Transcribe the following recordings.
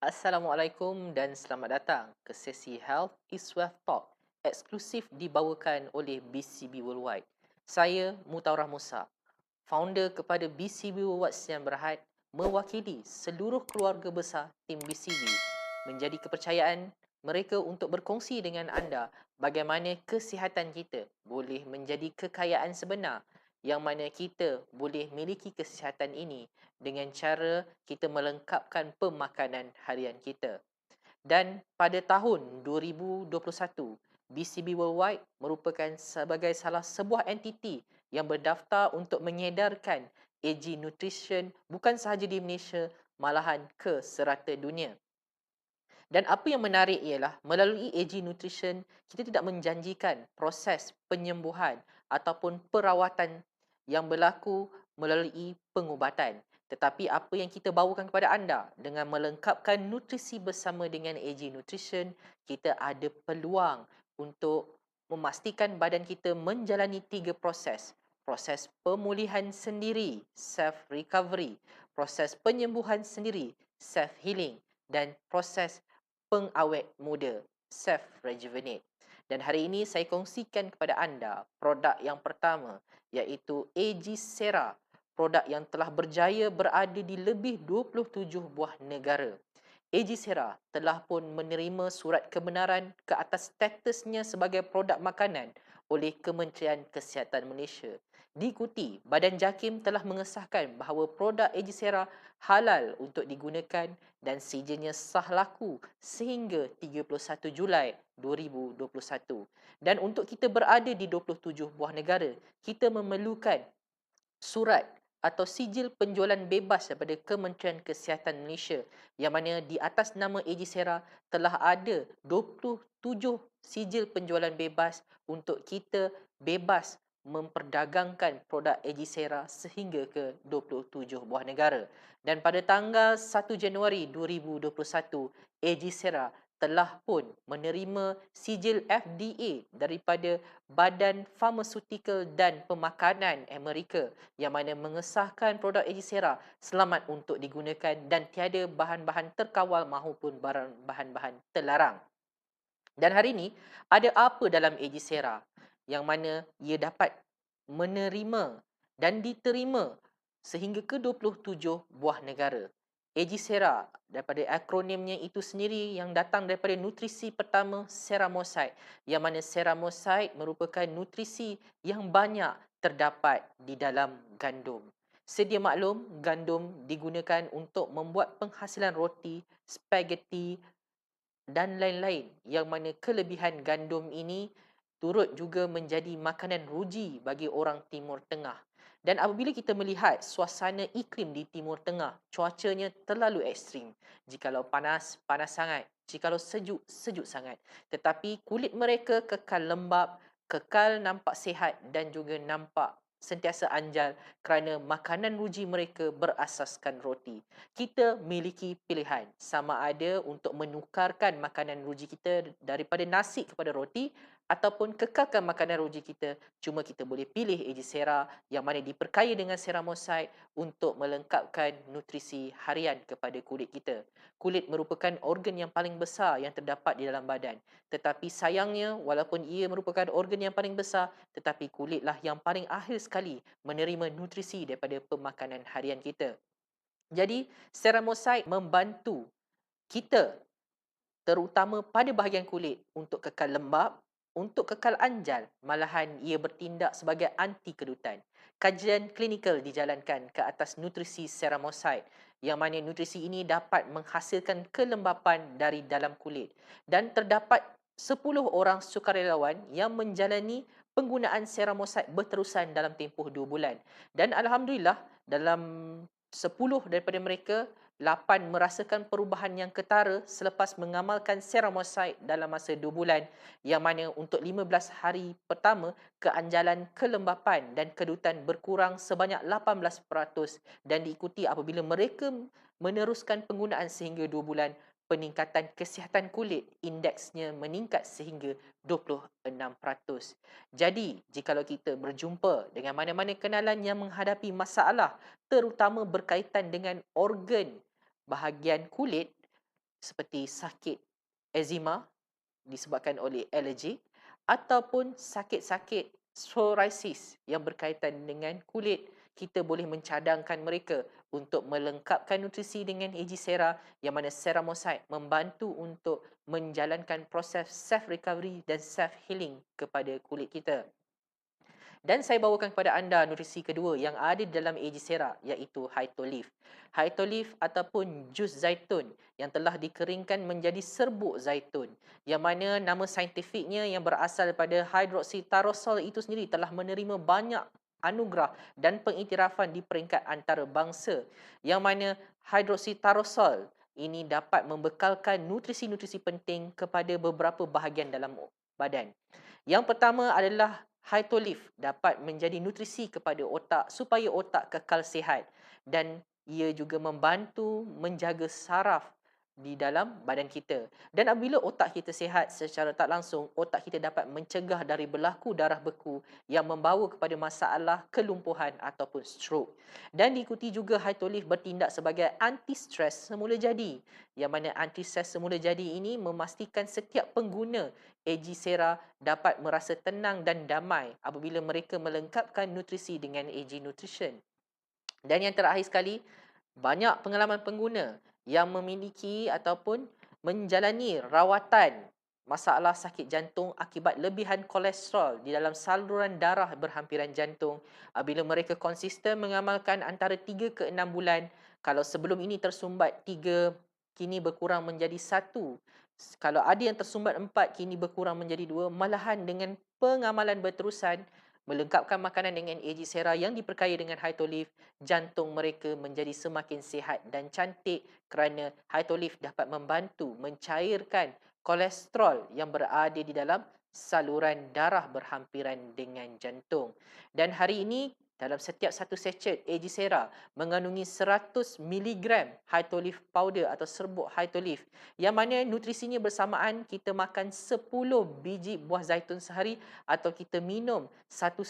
Assalamualaikum dan selamat datang ke sesi Health is Wealth Talk eksklusif dibawakan oleh BCB Worldwide. Saya Mutaurah Musa, founder kepada BCB Worldwide Siam Berhad, mewakili seluruh keluarga besar tim BCB menjadi kepercayaan mereka untuk berkongsi dengan anda bagaimana kesihatan kita boleh menjadi kekayaan sebenar yang mana kita boleh miliki kesihatan ini dengan cara kita melengkapkan pemakanan harian kita. Dan pada tahun 2021, BCB Worldwide merupakan sebagai salah sebuah entiti yang berdaftar untuk menyedarkan AG Nutrition bukan sahaja di Malaysia, malahan ke serata dunia. Dan apa yang menarik ialah melalui AG Nutrition, kita tidak menjanjikan proses penyembuhan ataupun perawatan yang berlaku melalui pengubatan. Tetapi apa yang kita bawakan kepada anda dengan melengkapkan nutrisi bersama dengan AG Nutrition, kita ada peluang untuk memastikan badan kita menjalani 3 proses. Proses pemulihan sendiri, self-recovery. Proses penyembuhan sendiri, self-healing. Dan proses pengawet muda, self rejuvenate. Dan hari ini saya kongsikan kepada anda produk yang pertama iaitu AG Sera, produk yang telah berjaya berada di lebih 27 buah negara. AG Sera telah pun menerima surat kebenaran ke atas statusnya sebagai produk makanan oleh Kementerian Kesihatan Malaysia. Diikuti, Badan JAKIM telah mengesahkan bahawa produk AG Sera halal untuk digunakan dan sijennya sah laku sehingga 31 Julai 2021. Dan untuk kita berada di 27 buah negara, kita memerlukan surat atau sijil penjualan bebas daripada Kementerian Kesihatan Malaysia yang mana di atas nama AG Sera telah ada 27 sijil penjualan bebas untuk kita bebas memperdagangkan produk AG Sera sehingga ke 27 buah negara. Dan pada tanggal 1 Januari 2021, AG Sera telah pun menerima sijil FDA daripada Badan Farmasutikal dan Pemakanan Amerika yang mana mengesahkan produk Agisera selamat untuk digunakan dan tiada bahan-bahan terkawal maupun bahan-bahan terlarang. Dan hari ini, ada apa dalam Agisera yang mana ia dapat menerima dan diterima sehingga ke 27 buah negara. Agisera daripada akronimnya itu sendiri yang datang daripada nutrisi pertama ceramosite yang mana ceramosite merupakan nutrisi yang banyak terdapat di dalam gandum. Sedia maklum, gandum digunakan untuk membuat penghasilan roti, spaghetti dan lain-lain yang mana kelebihan gandum ini turut juga menjadi makanan ruji bagi orang Timur Tengah. Dan apabila kita melihat suasana iklim di Timur Tengah, cuacanya terlalu ekstrim. Jikalau panas, panas sangat. Jikalau sejuk, sejuk sangat. Tetapi kulit mereka kekal lembap, kekal nampak sihat dan juga nampak sentiasa anjal kerana makanan ruji mereka berasaskan roti. Kita miliki pilihan sama ada untuk menukarkan makanan ruji kita daripada nasi kepada roti ataupun kekalkan makanan ruji kita, cuma kita boleh pilih Agisera yang mana diperkaya dengan ceramosite untuk melengkapkan nutrisi harian kepada kulit kita. Kulit merupakan organ yang paling besar yang terdapat di dalam badan. Tetapi sayangnya walaupun ia merupakan organ yang paling besar, tetapi kulitlah yang paling akhir sekali menerima nutrisi daripada pemakanan harian kita. Jadi, ceramosite membantu kita terutama pada bahagian kulit untuk kekal lembap, untuk kekal anjal, malahan ia bertindak sebagai anti kedutan. Kajian klinikal dijalankan ke atas nutrisi ceramosite yang mana nutrisi ini dapat menghasilkan kelembapan dari dalam kulit dan terdapat 10 orang sukarelawan yang menjalani penggunaan ceramosite berterusan dalam tempoh 2 bulan. Dan alhamdulillah dalam 10 daripada mereka 8 merasakan perubahan yang ketara selepas mengamalkan ceramosite dalam masa 2 bulan yang mana untuk 15 hari pertama keanjalan, kelembapan dan kedutan berkurang sebanyak 18% dan diikuti apabila mereka meneruskan penggunaan sehingga 2 bulan peningkatan kesihatan kulit indeksnya meningkat sehingga 26%. Jadi, jikalau kita berjumpa dengan mana-mana kenalan yang menghadapi masalah terutama berkaitan dengan organ bahagian kulit, seperti sakit eczema disebabkan oleh alergi ataupun sakit-sakit psoriasis yang berkaitan dengan kulit. Kita boleh mencadangkan mereka untuk melengkapkan nutrisi dengan AG Sera yang mana Ceramosite membantu untuk menjalankan proses self recovery dan self healing kepada kulit kita. Dan saya bawakan kepada anda nutrisi kedua yang ada di dalam AG Sera iaitu Hytolif. Hytolif ataupun jus zaitun yang telah dikeringkan menjadi serbuk zaitun yang mana nama saintifiknya yang berasal daripada hydroxytyrosol itu sendiri telah menerima banyak anugerah dan pengiktirafan di peringkat antarabangsa yang mana hydroxytyrosol ini dapat membekalkan nutrisi-nutrisi penting kepada beberapa bahagian dalam badan. Yang pertama adalah Hytolif dapat menjadi nutrisi kepada otak supaya otak kekal sihat dan ia juga membantu menjaga saraf di dalam badan kita. Dan apabila otak kita sihat secara tak langsung, otak kita dapat mencegah dari berlaku darah beku yang membawa kepada masalah kelumpuhan ataupun stroke. Dan diikuti juga Hytolif bertindak sebagai anti-stres semula jadi. Yang mana anti-stres semula jadi ini memastikan setiap pengguna AG Sera dapat merasa tenang dan damai apabila mereka melengkapkan nutrisi dengan AG Nutrition. Dan yang terakhir sekali, banyak pengalaman pengguna yang memiliki ataupun menjalani rawatan masalah sakit jantung akibat lebihan kolesterol di dalam saluran darah berhampiran jantung apabila mereka konsisten mengamalkan antara 3 ke 6 bulan. Kalau sebelum ini tersumbat 3, kini berkurang menjadi 1. Kalau ada yang tersumbat 4, kini berkurang menjadi 2. Malahan dengan pengamalan berterusan, melengkapkan makanan dengan AG Sera yang diperkaya dengan Hytolif, jantung mereka menjadi semakin sihat dan cantik kerana Hytolif dapat membantu mencairkan kolesterol yang berada di dalam saluran darah berhampiran dengan jantung. Dan hari ini dalam setiap satu sachet AG Sera mengandungi 100 miligram Hytolif powder atau serbuk Hytolif yang mana nutrisinya bersamaan kita makan 10 biji buah zaitun sehari atau kita minum 1,5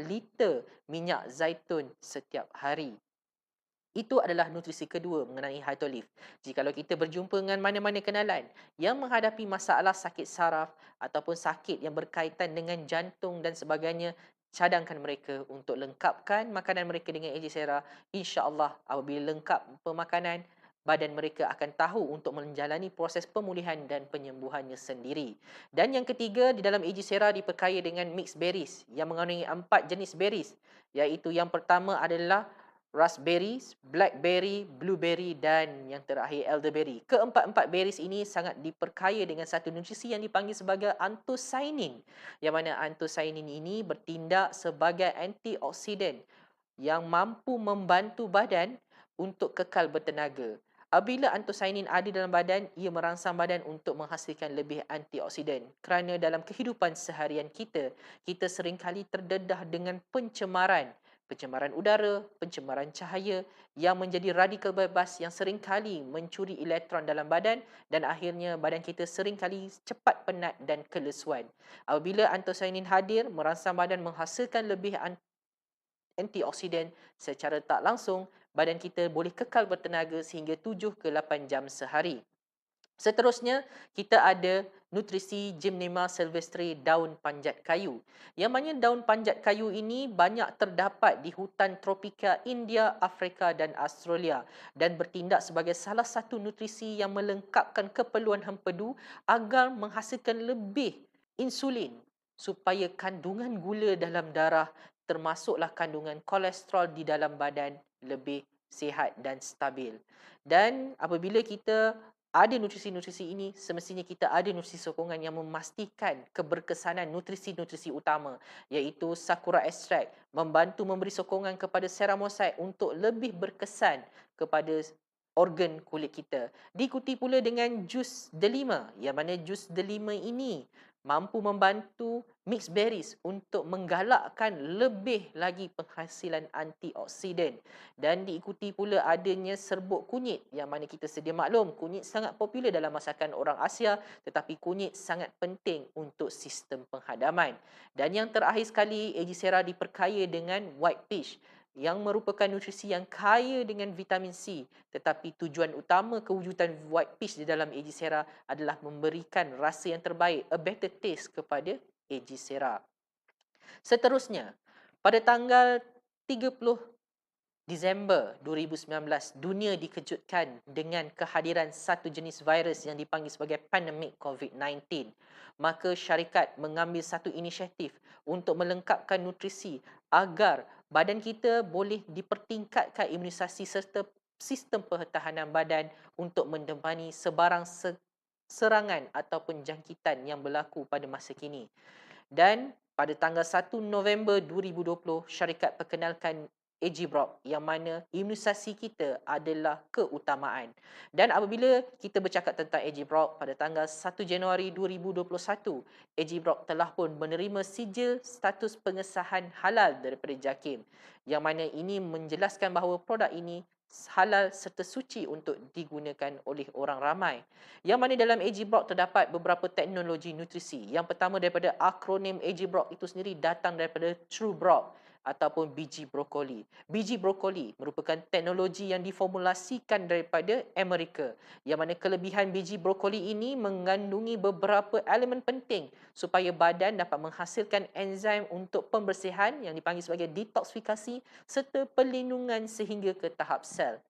liter minyak zaitun setiap hari. Itu adalah nutrisi kedua mengenai Hytolif. Jikalau kita berjumpa dengan mana-mana kenalan yang menghadapi masalah sakit saraf ataupun sakit yang berkaitan dengan jantung dan sebagainya, cadangkan mereka untuk lengkapkan makanan mereka dengan AG Sera. InsyaAllah apabila lengkap pemakanan, badan mereka akan tahu untuk menjalani proses pemulihan dan penyembuhannya sendiri. Dan yang ketiga, di dalam AG Sera diperkaya dengan mixed berries yang mengandungi 4 jenis berries, iaitu yang pertama adalah raspberries, blackberry, blueberry dan yang terakhir elderberry. Keempat-empat berries ini sangat diperkaya dengan satu nutrisi yang dipanggil sebagai anthocyanin. Yang mana anthocyanin ini bertindak sebagai antioksidan yang mampu membantu badan untuk kekal bertenaga. Apabila anthocyanin ada dalam badan, ia merangsang badan untuk menghasilkan lebih antioksidan. Kerana dalam kehidupan seharian kita, kita seringkali terdedah dengan pencemaran udara, pencemaran cahaya yang menjadi radikal bebas yang seringkali mencuri elektron dalam badan dan akhirnya badan kita seringkali cepat penat dan kelesuan. Apabila anthocyanin hadir, merangsang badan menghasilkan lebih antioksidan secara tak langsung, badan kita boleh kekal bertenaga sehingga 7 ke 8 jam sehari. Seterusnya, kita ada nutrisi Gymnema sylvestre daun panjat kayu. Yang mana daun panjat kayu ini banyak terdapat di hutan tropika India, Afrika dan Australia dan bertindak sebagai salah satu nutrisi yang melengkapkan keperluan hempedu agar menghasilkan lebih insulin supaya kandungan gula dalam darah termasuklah kandungan kolesterol di dalam badan lebih sihat dan stabil. Dan apabila kita ada nutrisi-nutrisi ini, semestinya kita ada nutrisi sokongan yang memastikan keberkesanan nutrisi-nutrisi utama, iaitu Sakura Extract membantu memberi sokongan kepada Ceramosite untuk lebih berkesan kepada organ kulit kita. Diikuti pula dengan jus delima, yang mana jus delima ini mampu membantu mixed berries untuk menggalakkan lebih lagi penghasilan antioksidan. Dan diikuti pula adanya serbuk kunyit yang mana kita sedia maklum kunyit sangat popular dalam masakan orang Asia tetapi kunyit sangat penting untuk sistem penghadaman. Dan yang terakhir sekali, AG Sera diperkaya dengan white peach yang merupakan nutrisi yang kaya dengan vitamin C, tetapi tujuan utama kewujudan white peach di dalam Agicera adalah memberikan rasa yang terbaik, a better taste kepada Agicera. Seterusnya, pada tanggal 30 Disember 2019, dunia dikejutkan dengan kehadiran satu jenis virus yang dipanggil sebagai pandemik COVID-19. Maka syarikat mengambil satu inisiatif untuk melengkapkan nutrisi agar badan kita boleh dipertingkatkan imunisasi serta sistem pertahanan badan untuk mendemani sebarang serangan ataupun jangkitan yang berlaku pada masa kini. Dan pada tanggal 1 November 2020, syarikat perkenalkan Agibroc yang mana imunisasi kita adalah keutamaan. Dan apabila kita bercakap tentang Agibroc pada tanggal 1 Januari 2021, Agibroc telah pun menerima sijil status pengesahan halal daripada JAKIM, yang mana ini menjelaskan bahawa produk ini halal serta suci untuk digunakan oleh orang ramai. Yang mana dalam Agibroc terdapat beberapa teknologi nutrisi. Yang pertama daripada akronim Agibroc itu sendiri datang daripada TrueBroc ataupun biji brokoli. Biji brokoli merupakan teknologi yang diformulasikan daripada Amerika. Yang mana kelebihan biji brokoli ini mengandungi beberapa elemen penting supaya badan dapat menghasilkan enzim untuk pembersihan yang dipanggil sebagai detoksifikasi serta perlindungan sehingga ke tahap sel.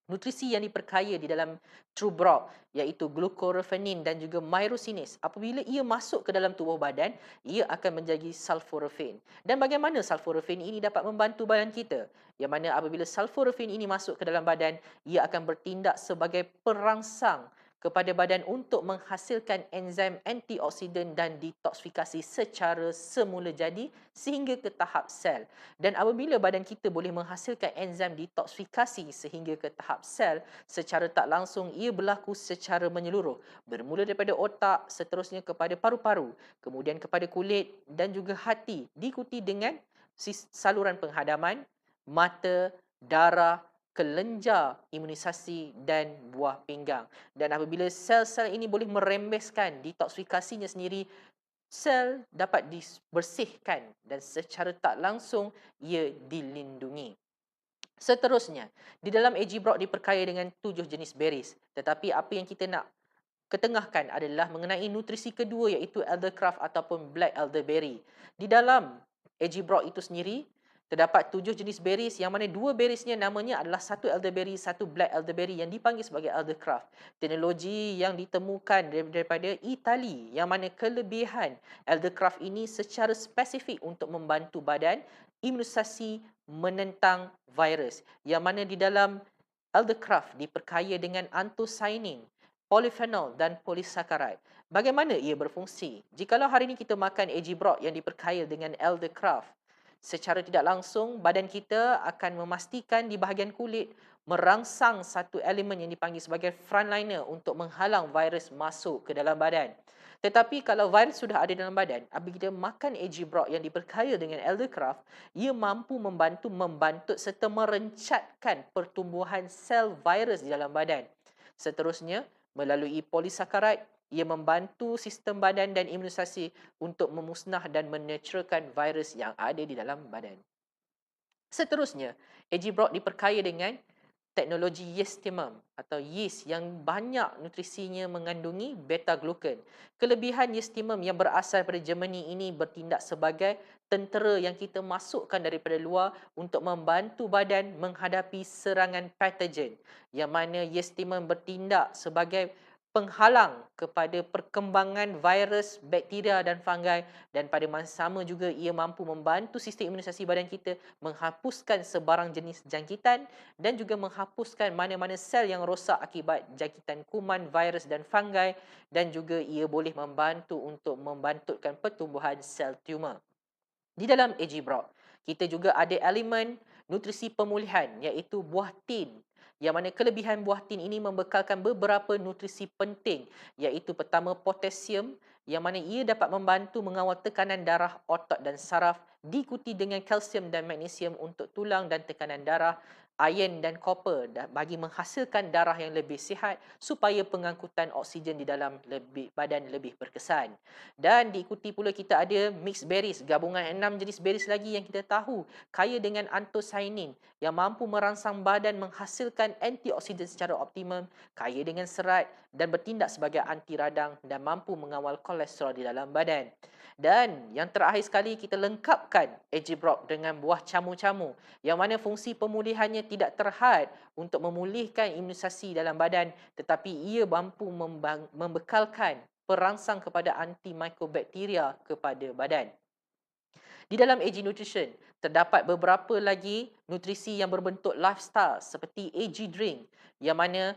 Nutrisi yang diperkaya di dalam TrueBroc iaitu glucoraphanin dan juga myrosinase. Apabila ia masuk ke dalam tubuh badan, ia akan menjadi sulforaphane. Dan bagaimana sulforaphane ini dapat membantu badan kita? Yang mana apabila sulforaphane ini masuk ke dalam badan, ia akan bertindak sebagai perangsang kepada badan untuk menghasilkan enzim antioksidan dan detoksifikasi secara semula jadi sehingga ke tahap sel. Dan apabila badan kita boleh menghasilkan enzim detoksifikasi sehingga ke tahap sel, secara tak langsung ia berlaku secara menyeluruh. Bermula daripada otak, seterusnya kepada paru-paru, kemudian kepada kulit dan juga hati, diikuti dengan saluran penghadaman, mata, darah, kelenjar imunisasi dan buah pinggang. Dan apabila sel-sel ini boleh merembeskan detoksifikasinya sendiri, sel dapat dibersihkan dan secara tak langsung ia dilindungi. Seterusnya, di dalam Agibroc diperkaya dengan 7 jenis berries. Tetapi apa yang kita nak ketengahkan adalah mengenai nutrisi kedua iaitu eldercraft ataupun black elderberry. Di dalam Agibroc itu sendiri, terdapat 7 jenis berries yang mana 2 berriesnya namanya adalah satu elderberry, satu black elderberry yang dipanggil sebagai eldercraft. Teknologi yang ditemukan daripada Itali yang mana kelebihan eldercraft ini secara spesifik untuk membantu badan imunisasi menentang virus. Yang mana di dalam eldercraft diperkaya dengan anthocyanin, polyphenol dan polysaccharide. Bagaimana ia berfungsi? Jikalau hari ini kita makan Agibroc yang diperkaya dengan eldercraft, secara tidak langsung badan kita akan memastikan di bahagian kulit merangsang satu elemen yang dipanggil sebagai frontliner untuk menghalang virus masuk ke dalam badan. Tetapi kalau virus sudah ada dalam badan, apabila kita makan Agibroc yang diperkaya dengan eldercraft, ia mampu membantu membantut serta merencatkan pertumbuhan sel virus di dalam badan. Seterusnya, melalui polysaccharide, ia membantu sistem badan dan imunisasi untuk memusnah dan menetralkan virus yang ada di dalam badan. Seterusnya, Agibroc diperkaya dengan teknologi yeastimum atau yeast yang banyak nutrisinya mengandungi beta-glucan. Kelebihan yeastimum yang berasal dari Germany ini bertindak sebagai tentera yang kita masukkan daripada luar untuk membantu badan menghadapi serangan patogen. Yang mana yeastimum bertindak sebagai penghalang kepada perkembangan virus, bakteria dan fungi, dan pada masa sama juga ia mampu membantu sistem imunisasi badan kita menghapuskan sebarang jenis jangkitan dan juga menghapuskan mana-mana sel yang rosak akibat jangkitan kuman, virus dan fungi, dan juga ia boleh membantu untuk membantutkan pertumbuhan sel tumor. Di dalam Agibroc, kita juga ada elemen nutrisi pemulihan iaitu buah tin. Yang mana kelebihan buah tin ini membekalkan beberapa nutrisi penting iaitu pertama potasium yang mana ia dapat membantu mengawal tekanan darah, otot dan saraf, diikuti dengan kalsium dan magnesium untuk tulang dan tekanan darah, iron dan copper bagi menghasilkan darah yang lebih sihat supaya pengangkutan oksigen di dalam badan lebih berkesan. Dan diikuti pula kita ada mixed berries, gabungan 6 jenis berries lagi yang kita tahu kaya dengan anthocyanin yang mampu merangsang badan menghasilkan antioksidan secara optimum, kaya dengan serat dan bertindak sebagai anti radang dan mampu mengawal kolesterol di dalam badan. Dan yang terakhir sekali kita lengkapkan Agibroc dengan buah camu-camu yang mana fungsi pemulihannya tidak terhad untuk memulihkan imunisasi dalam badan tetapi ia mampu membekalkan perangsang kepada antimikrobakteria kepada badan. Di dalam AG Nutrition, terdapat beberapa lagi nutrisi yang berbentuk lifestyle seperti AG Drink yang mana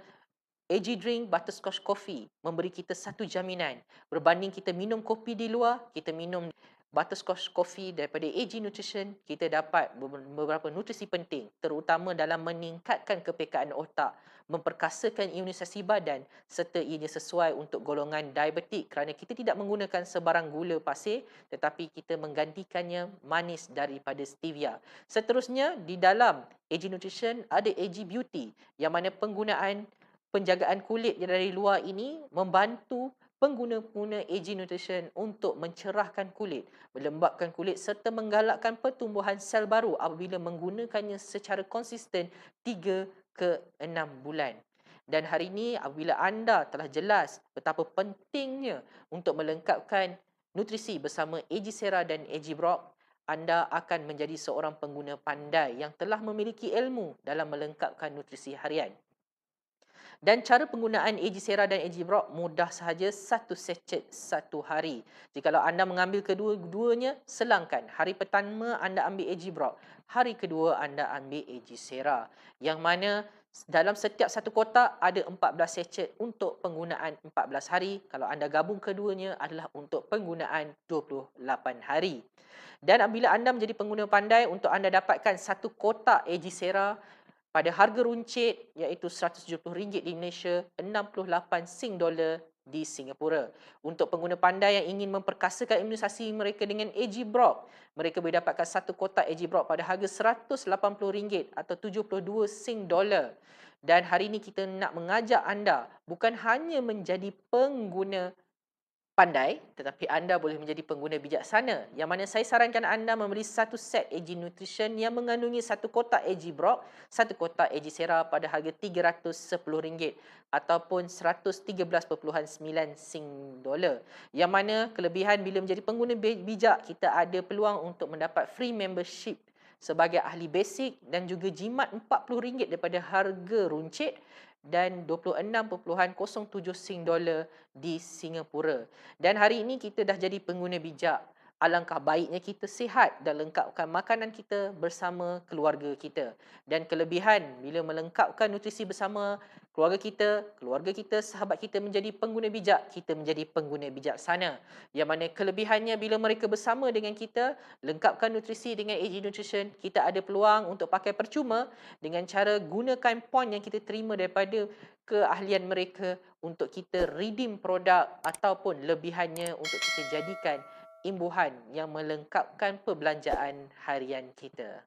AG Drink Butterscotch Coffee memberi kita satu jaminan. Berbanding kita minum kopi di luar, kita minum Butterscotch Coffee daripada AG Nutrition, kita dapat beberapa nutrisi penting terutama dalam meningkatkan kepekaan otak, memperkasakan imunisasi badan serta ianya sesuai untuk golongan diabetik kerana kita tidak menggunakan sebarang gula pasir tetapi kita menggantikannya manis daripada stevia. Seterusnya, di dalam AG Nutrition ada AG Beauty yang mana penggunaan penjagaan kulit dari luar ini membantu pengguna-pengguna AG Nutrition untuk mencerahkan kulit, melembapkan kulit serta menggalakkan pertumbuhan sel baru apabila menggunakannya secara konsisten 3 ke 6 bulan. Dan hari ini apabila anda telah jelas betapa pentingnya untuk melengkapkan nutrisi bersama AG Sera dan AG Brock, anda akan menjadi seorang pengguna pandai yang telah memiliki ilmu dalam melengkapkan nutrisi harian. Dan cara penggunaan AG Sera dan AG Brock mudah sahaja, satu secet satu hari. Jikalau anda mengambil kedua-duanya, selangkan. Hari pertama anda ambil AG Brock, hari kedua anda ambil AG Sera. Yang mana dalam setiap satu kotak ada 14 secet untuk penggunaan 14 hari. Kalau anda gabung keduanya adalah untuk penggunaan 28 hari. Dan apabila anda menjadi pengguna pandai, untuk anda dapatkan satu kotak AG Sera pada harga runcit iaitu RM170 di Malaysia, 68 Sing Dollar di Singapura. Untuk pengguna pandai yang ingin memperkasakan imunisasi mereka dengan AG Brock, mereka boleh dapatkan satu kotak AG Brock pada harga RM180 atau 72 Sing Dollar. Dan hari ini kita nak mengajak anda bukan hanya menjadi pengguna pandai, tetapi anda boleh menjadi pengguna bijaksana. Yang mana saya sarankan anda membeli satu set AG Nutrition yang mengandungi satu kotak AG Brock, satu kotak AG Sera pada harga RM310 ataupun 113.9 Sing Dollar. Yang mana kelebihan bila menjadi pengguna bijak, kita ada peluang untuk mendapat free membership sebagai ahli basic dan juga jimat RM40 daripada harga runcit dan 26.07 Sing Dollar di Singapura. Dan hari ini kita dah jadi pengguna bijak. Alangkah baiknya kita sihat dan lengkapkan makanan kita bersama keluarga kita. Dan kelebihan bila melengkapkan nutrisi bersama keluarga kita, sahabat kita menjadi pengguna bijak, kita menjadi pengguna bijaksana. Yang mana kelebihannya bila mereka bersama dengan kita, lengkapkan nutrisi dengan AG Nutrition, kita ada peluang untuk pakai percuma dengan cara gunakan poin yang kita terima daripada keahlian mereka untuk kita redeem produk ataupun lebihannya untuk kita jadikan imbuhan yang melengkapkan perbelanjaan harian kita.